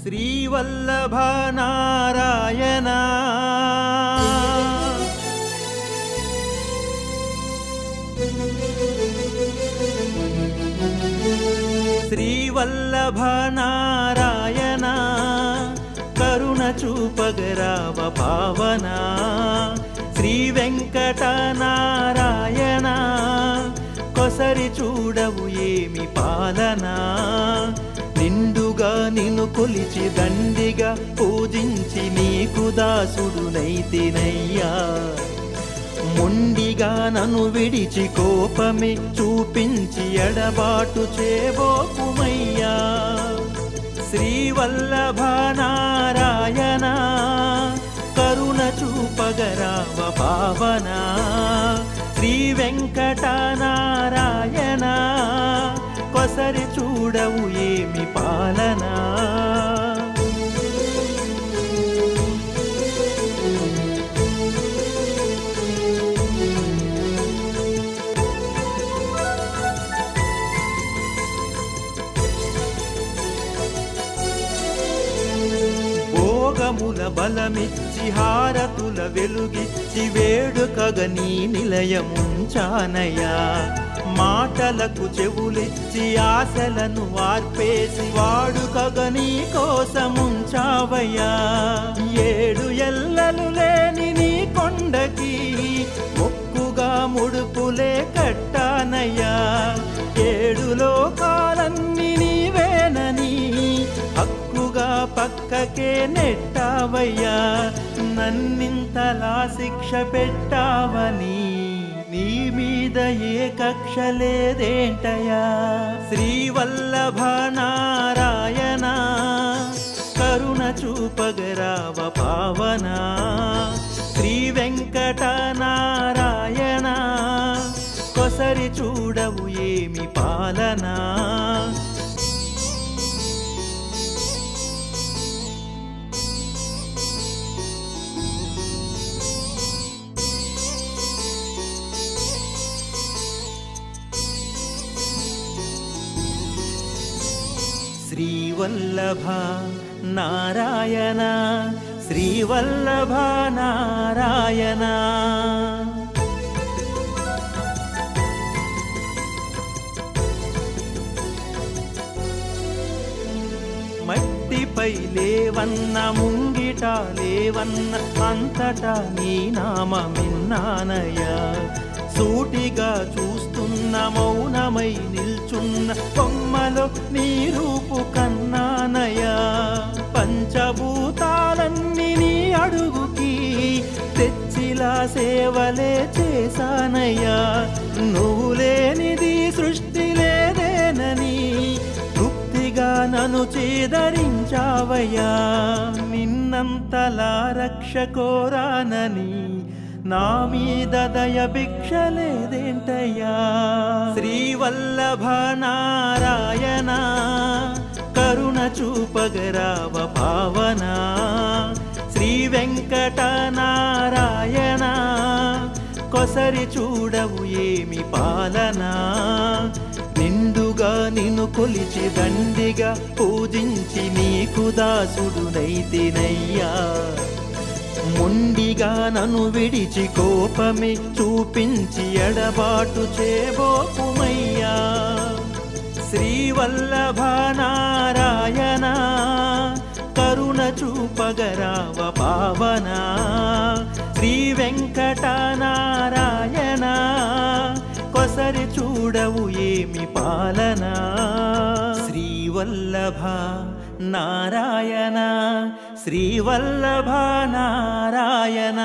శ్రీవల్లభ నారాయణ శ్రీవల్లభ నారాయణ కరుణ చూపగరావ పావన శ్రీ వెంకట నారాయణ కొసరి చూడవు ఏమి పాలన నిండుగా నిన్ను కొలిచి దండిగా పూజించి నీకు దాసుడునైతినయ్యా మొండిగా నన్ను విడిచి కోపమే చూపించి ఎడబాటు చేబోకుమయ్యా శ్రీవల్లభ నారాయణ కరుణ చూపగరావ పావన శ్రీ వెంకట నారాయణ కొసరి చూడవు ఏమి పాలన భోగముల బలమిచ్చి హారతుల వెలుగిచ్చి వేడుకగ నీ నిలయముంచానయ్యా మాటలకు చెవులిచ్చి ఆశలను వార్పేసి వాడుకగ నీ కోసముంచావయ్యా ఏడు ఎల్లలు లేని నీ కొండకి మొక్కుగా ముడుపులే కట్టానయ్యా ఏడు లోకాలన్నీ నీవేనని హక్కుగా పక్కకే నెట్టావయ్యా నన్నింతలా శిక్ష పెట్టావని నీ మీద ఏ కక్ష లేదేంటయా శ్రీవల్లభ నారాయణ కరుణ చూపగరావ పావన శ్రీ వెంకట నారాయణ కొసరి చూడవు ఏమి పాలన శ్రీవల్లభ నారాయణ శ్రీవల్లభ నారాయణ మట్టిపై లేవన్న ముంగిట లేవన్న అంతటా నీ నామమిన్నానయ్యా సూటిగా చూస్తున్న మౌనమై నిల్చున్న కొమ్మలో నీ రూపు కన్నానయ్యా పంచభూతాలన్నీ నీ అడుగుకి తెచ్చిలా సేవలే చేశానయ్యా నువ్వు లేనిది సృష్టి లేదేనని తృప్తిగా నన్ను చేదరించావయ్యా నిన్నంతలా రక్ష కోరానని నా మీద దయ భిక్ష లేదేంటయ్యా శ్రీవల్లభ నారాయణ కరుణ చూపగరావ పావన శ్రీ వెంకట నారాయణ కొసరి చూడవు ఏమి పాలన నిండుగా నిన్ను కొలిచి దండిగా పూజించి నీకు దాసుడునైతినయ్యా మొండిగా నన్ను విడిచి కోపమే చూపించి ఎడబాటు చేబోకుమయ్యా శ్రీవల్లభ నారాయణ కరుణ చూపగరావ పావన శ్రీ వెంకట నారాయణ కొసరి చూడవు ఏమి పాలన శ్రీవల్లభ నారాయణ శ్రీవల్లభ నారాయణ